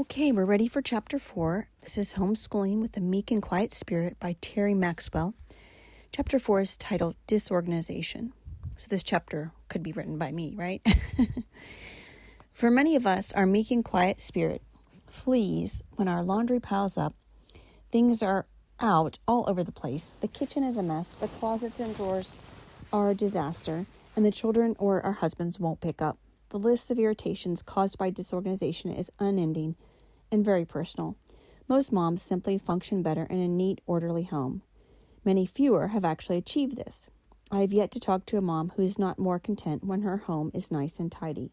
Okay, we're ready for Chapter 4. This is Homeschooling with a Meek and Quiet Spirit by Teri Maxwell. Chapter 4 is titled Disorganization. So this chapter could be written by me, right? For many of us, our meek and quiet spirit flees when our laundry piles up. Things are out all over the place. The kitchen is a mess. The closets and drawers are a disaster. And the children or our husbands won't pick up. The list of irritations caused by disorganization is unending and very personal. Most moms simply function better in a neat, orderly home. Many fewer have actually achieved this. I have yet to talk to a mom who is not more content when her home is nice and tidy.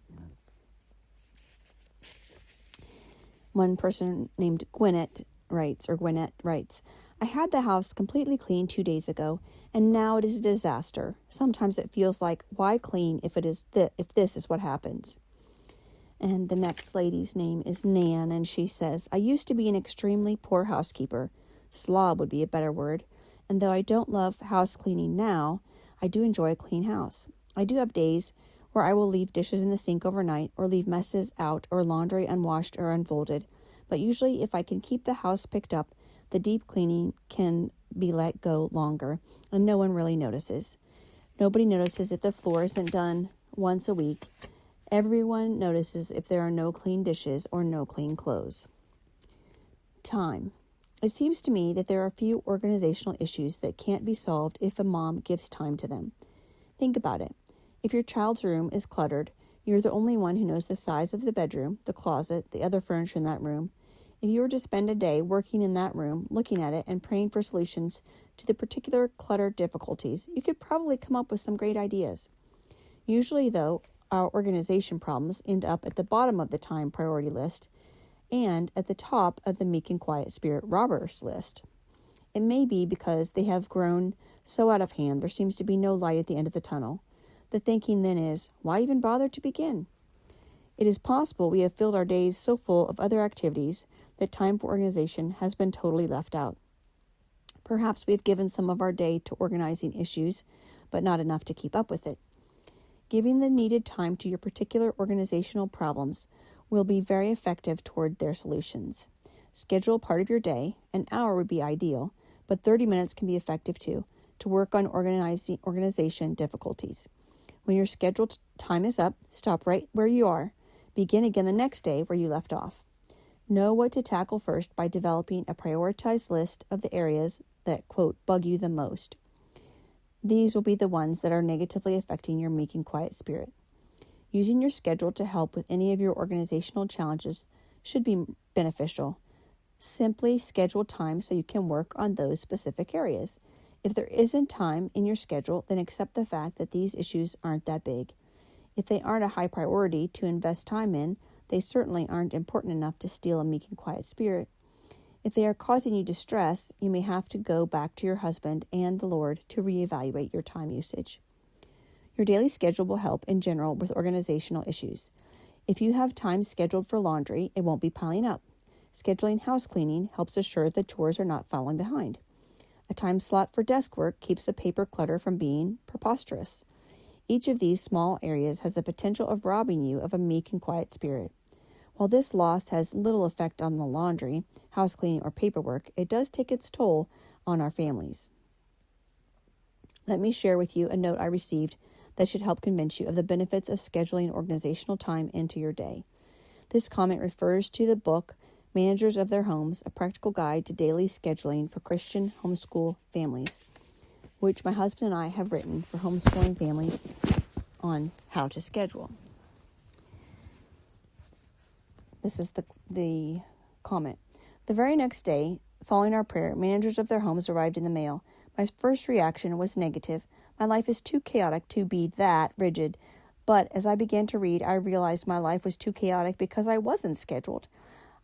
One person named Gwinnett writes, I had the house completely clean 2 days ago, and now it is a disaster. Sometimes it feels like, why clean if this is what happens? And the next lady's name is Nan, and she says, I used to be an extremely poor housekeeper. Slob would be a better word. And though I don't love house cleaning now, I do enjoy a clean house. I do have days where I will leave dishes in the sink overnight or leave messes out or laundry unwashed or unfolded. But usually if I can keep the house picked up, the deep cleaning can be let go longer, and no one really notices. Nobody notices if the floor isn't done once a week. Everyone notices if there are no clean dishes or no clean clothes. Time. It seems to me that there are few organizational issues that can't be solved if a mom gives time to them. Think about it. If your child's room is cluttered, you're the only one who knows the size of the bedroom, the closet, the other furniture in that room. If you were to spend a day working in that room, looking at it, and praying for solutions to the particular clutter difficulties, you could probably come up with some great ideas. Usually, though, our organization problems end up at the bottom of the time priority list and at the top of the meek and quiet spirit robbers list. It may be because they have grown so out of hand there seems to be no light at the end of the tunnel. The thinking then is, why even bother to begin? It is possible we have filled our days so full of other activities that time for organization has been totally left out. Perhaps we have given some of our day to organizing issues, but not enough to keep up with it. Giving the needed time to your particular organizational problems will be very effective toward their solutions. Schedule a part of your day. An hour would be ideal, but 30 minutes can be effective too, to work on organization difficulties. When your scheduled time is up, stop right where you are. Begin again the next day where you left off. Know what to tackle first by developing a prioritized list of the areas that, quote, bug you the most. These will be the ones that are negatively affecting your meek and quiet spirit. Using your schedule to help with any of your organizational challenges should be beneficial. Simply schedule time so you can work on those specific areas. If there isn't time in your schedule, then accept the fact that these issues aren't that big. If they aren't a high priority to invest time in, they certainly aren't important enough to steal a meek and quiet spirit. If they are causing you distress, you may have to go back to your husband and the Lord to reevaluate your time usage. Your daily schedule will help in general with organizational issues. If you have time scheduled for laundry, it won't be piling up. Scheduling house cleaning helps assure the chores are not falling behind. A time slot for desk work keeps the paper clutter from being preposterous. Each of these small areas has the potential of robbing you of a meek and quiet spirit. While this loss has little effect on the laundry, house cleaning, or paperwork, it does take its toll on our families. Let me share with you a note I received that should help convince you of the benefits of scheduling organizational time into your day. This comment refers to the book, Managers of Their Homes, A Practical Guide to Daily Scheduling for Christian Homeschool Families, which my husband and I have written for homeschooling families on how to schedule. This is the comment. The very next day, following our prayer, Managers of Their Homes arrived in the mail. My first reaction was negative. My life is too chaotic to be that rigid. But as I began to read, I realized my life was too chaotic because I wasn't scheduled.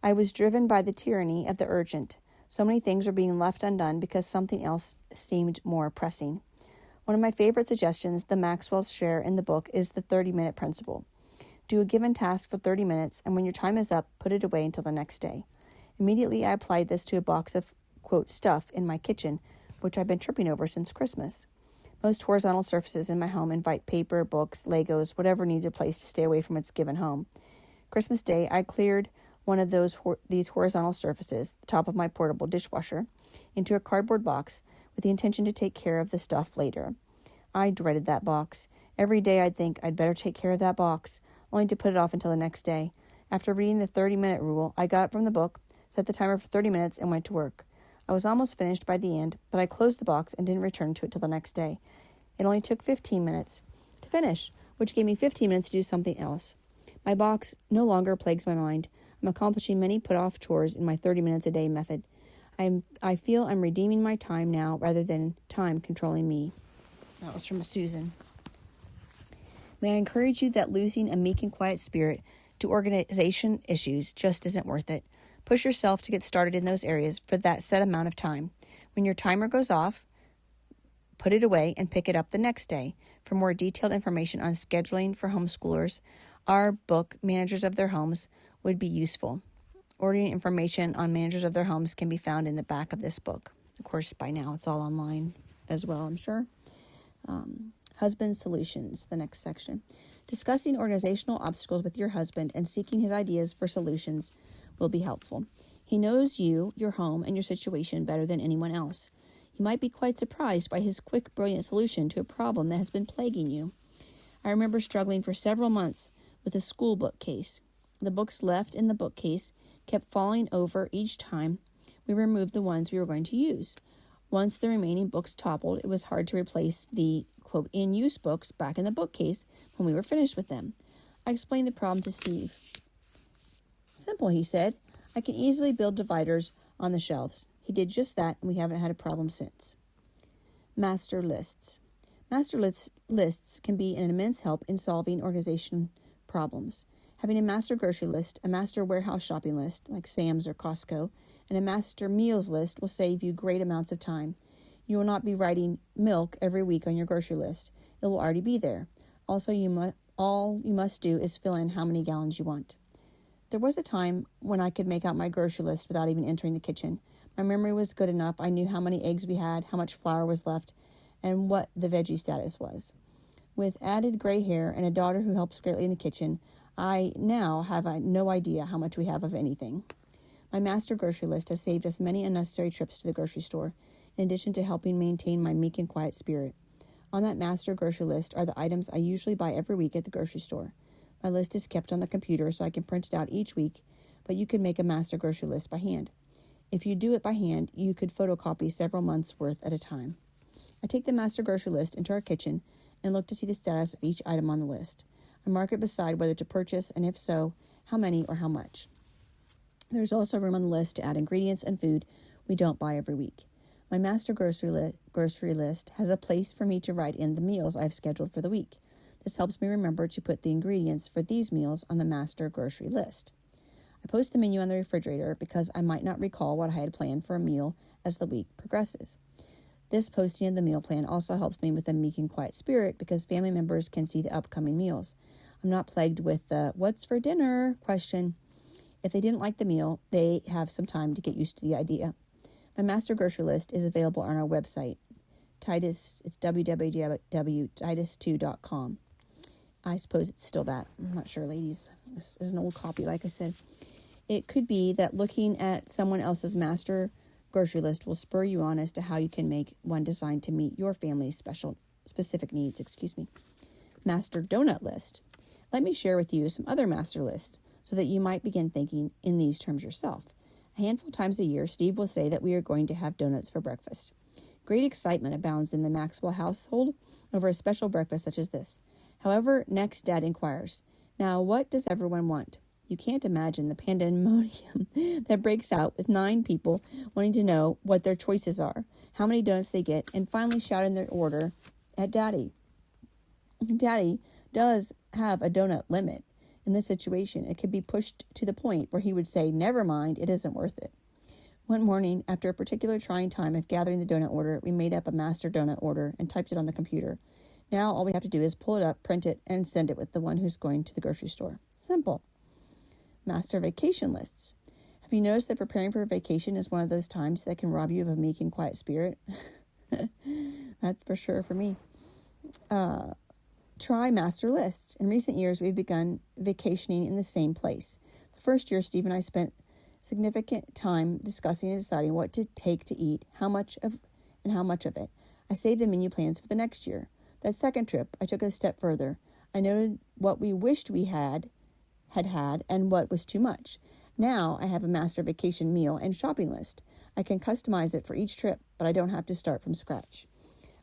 I was driven by the tyranny of the urgent. So many things were being left undone because something else seemed more pressing. One of my favorite suggestions the Maxwells share in the book is the 30-minute principle. Do a given task for 30 minutes, and when your time is up, put it away until the next day. Immediately, I applied this to a box of, quote, stuff in my kitchen, which I've been tripping over since Christmas. Most horizontal surfaces in my home invite paper, books, Legos, whatever needs a place to stay away from its given home. Christmas Day, I cleared one of these horizontal surfaces, the top of my portable dishwasher, into a cardboard box with the intention to take care of the stuff later. I dreaded that box. Every day I'd think I'd better take care of that box, only to put it off until the next day. After reading the 30-minute rule, I got up from the book, set the timer for 30 minutes, and went to work. I was almost finished by the end, but I closed the box and didn't return to it till the next day. It only took 15 minutes to finish, which gave me 15 minutes to do something else. My box no longer plagues my mind. I'm accomplishing many put-off chores in my 30 minutes a day method. I feel I'm redeeming my time now rather than time controlling me. That was from Susan. May I encourage you that losing a meek and quiet spirit to organization issues just isn't worth it. Push yourself to get started in those areas for that set amount of time. When your timer goes off, put it away and pick it up the next day. For more detailed information on scheduling for homeschoolers, our book, Managers of Their Homes, would be useful. Ordering information on Managers of Their Homes can be found in the back of this book. Of course, by now it's all online as well, I'm sure. Husband solutions, the next section. Discussing organizational obstacles with your husband and seeking his ideas for solutions will be helpful. He knows you, your home, and your situation better than anyone else. You might be quite surprised by his quick, brilliant solution to a problem that has been plaguing you. I remember struggling for several months with a school book case. The books left in the bookcase kept falling over each time we removed the ones we were going to use. Once the remaining books toppled, it was hard to replace the, quote, in-use books back in the bookcase when we were finished with them. I explained the problem to Steve. Simple, he said. I can easily build dividers on the shelves. He did just that, and we haven't had a problem since. Master lists. Master lists can be an immense help in solving organization problems. Having a master grocery list, a master warehouse shopping list, like Sam's or Costco, and a master meals list will save you great amounts of time. You will not be writing milk every week on your grocery list. It will already be there. Also, all you must do is fill in how many gallons you want. There was a time when I could make out my grocery list without even entering the kitchen. My memory was good enough. I knew how many eggs we had, how much flour was left, and what the veggie status was. With added gray hair and a daughter who helps greatly in the kitchen, I now have no idea how much we have of anything. My master grocery list has saved us many unnecessary trips to the grocery store, in addition to helping maintain my meek and quiet spirit. On that master grocery list are the items I usually buy every week at the grocery store. My list is kept on the computer so I can print it out each week, but you can make a master grocery list by hand. If you do it by hand, you could photocopy several months' worth at a time. I take the master grocery list into our kitchen and look to see the status of each item on the list. I mark it beside whether to purchase, and if so, how many or how much. There's also room on the list to add ingredients and food we don't buy every week. My master grocery list has a place for me to write in the meals I've scheduled for the week. This helps me remember to put the ingredients for these meals on the master grocery list. I post the menu on the refrigerator because I might not recall what I had planned for a meal as the week progresses. This posting of the meal plan also helps me with a meek and quiet spirit because family members can see the upcoming meals. I'm not plagued with the "what's for dinner?" question. If they didn't like the meal, they have some time to get used to the idea. My master grocery list is available on our website, Titus. It's www.titus2.com. I suppose it's still that. I'm not sure, ladies. This is an old copy, like I said. It could be that looking at someone else's master grocery list will spur you on as to how you can make one designed to meet your family's specific needs. Master donut list. Let me share with you some other master lists so that you might begin thinking in these terms yourself. A handful of times a year, Steve will say that we are going to have donuts for breakfast. Great excitement abounds in the Maxwell household over a special breakfast such as this. However, next Dad inquires, "Now, what does everyone want?" You can't imagine the pandemonium that breaks out with 9 people wanting to know what their choices are, how many donuts they get, and finally shouting their order at Daddy. Daddy does have a donut limit. In this situation, it could be pushed to the point where he would say, "Never mind, it isn't worth it." One morning, after a particular trying time of gathering the donut order, we made up a master donut order and typed it on the computer. Now all we have to do is pull it up, print it, and send it with the one who's going to the grocery store. Simple. Master vacation lists. Have you noticed that preparing for a vacation is one of those times that can rob you of a meek and quiet spirit? That's for sure for me. Try master lists. In recent years, we've begun vacationing in the same place. The first year, Steve and I spent significant time discussing and deciding what to take to eat, how much of it. I saved the menu plans for the next year. That second trip, I took it a step further. I noted what we wished we had and what was too much. Now I have a master vacation meal and shopping list. I can customize it for each trip, but I don't have to start from scratch.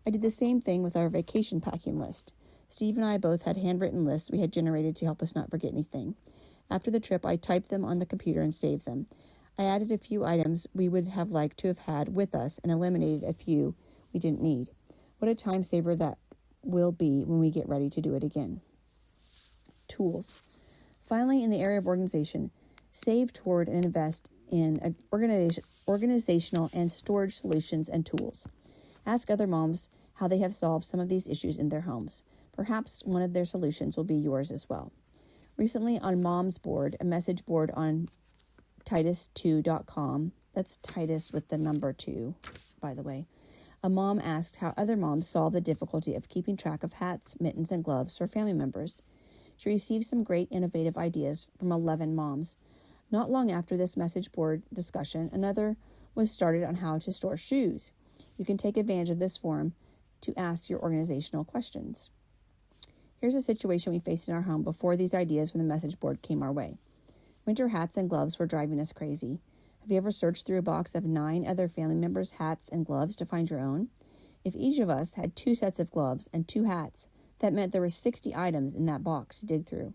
I did the same thing with our vacation packing list. Steve and I both had handwritten lists we had generated to help us not forget anything. After the trip, I typed them on the computer and saved them. I added a few items we would have liked to have had with us and eliminated a few we didn't need. What a time saver that will be when we get ready to do it again. Tools. Finally, in the area of organization, save toward and invest in organizational and storage solutions and tools. Ask other moms how they have solved some of these issues in their homes. Perhaps one of their solutions will be yours as well. Recently on Mom's Board, a message board on Titus2.com, that's Titus with the number 2, by the way, a mom asked how other moms solve the difficulty of keeping track of hats, mittens, and gloves for family members. She received some great innovative ideas from 11 moms. Not long after this message board discussion, another was started on how to store shoes. You can take advantage of this forum to ask your organizational questions. Here's a situation we faced in our home before these ideas from the message board came our way. Winter hats and gloves were driving us crazy. Have you ever searched through a box of 9 other family members' hats and gloves to find your own? If each of us had 2 sets of gloves and 2 hats, that meant there were 60 items in that box to dig through.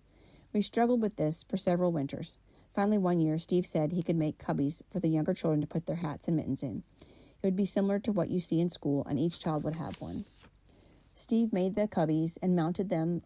We struggled with this for several winters. Finally, one year, Steve said he could make cubbies for the younger children to put their hats and mittens in. It would be similar to what you see in school, and each child would have one. Steve made the cubbies and mounted them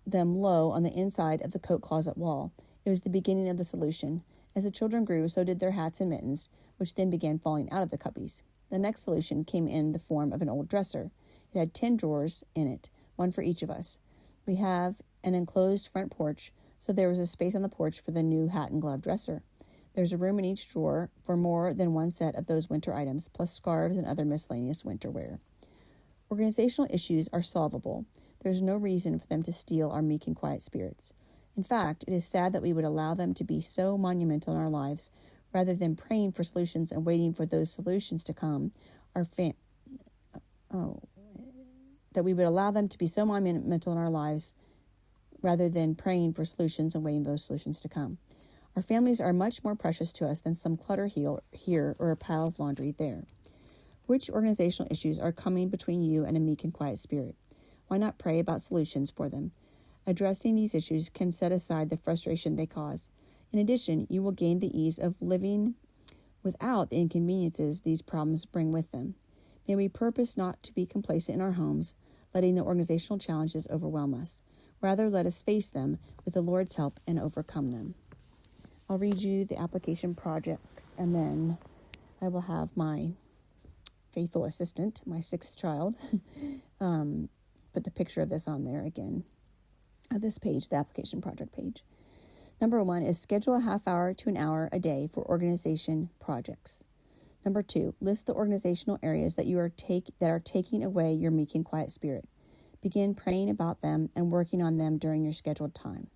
low on the inside of the coat closet wall. It was the beginning of the solution. As the children grew, so did their hats and mittens, which then began falling out of the cubbies. The next solution came in the form of an old dresser. It had 10 drawers in it, one for each of us. We have an enclosed front porch, so there was a space on the porch for the new hat and glove dresser. There's a room in each drawer for more than one set of those winter items, plus scarves and other miscellaneous winter wear. Organizational issues are solvable. There's no reason for them to steal our meek and quiet spirits. In fact, it is sad that we would allow them to be so monumental in our lives, rather than praying for solutions and waiting for those solutions to come. That we would allow them to be so monumental in our lives, rather than praying for solutions and waiting for those solutions to come. Our families are much more precious to us than some clutter here or a pile of laundry there. Which organizational issues are coming between you and a meek and quiet spirit? Why not pray about solutions for them? Addressing these issues can set aside the frustration they cause. In addition, you will gain the ease of living without the inconveniences these problems bring with them. May we purpose not to be complacent in our homes, letting the organizational challenges overwhelm us. Rather, let us face them with the Lord's help and overcome them. I'll read you the application projects, and then I will have my faithful assistant, my 6th child, put the picture of this on there again. This page, the application project page. Number 1 is schedule a half hour to an hour a day for organization projects. Number 2, list the organizational areas that are taking away your meek and quiet spirit. Begin praying about them and working on them during your scheduled time.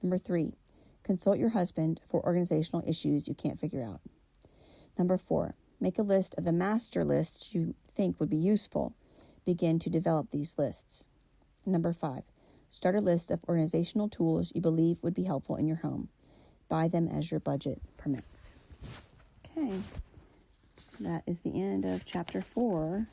Number 3, consult your husband for organizational issues you can't figure out. Number 4, make a list of the master lists you think would be useful. Begin to develop these lists. Number 5, start a list of organizational tools you believe would be helpful in your home. Buy them as your budget permits. Okay, that is the end of chapter 4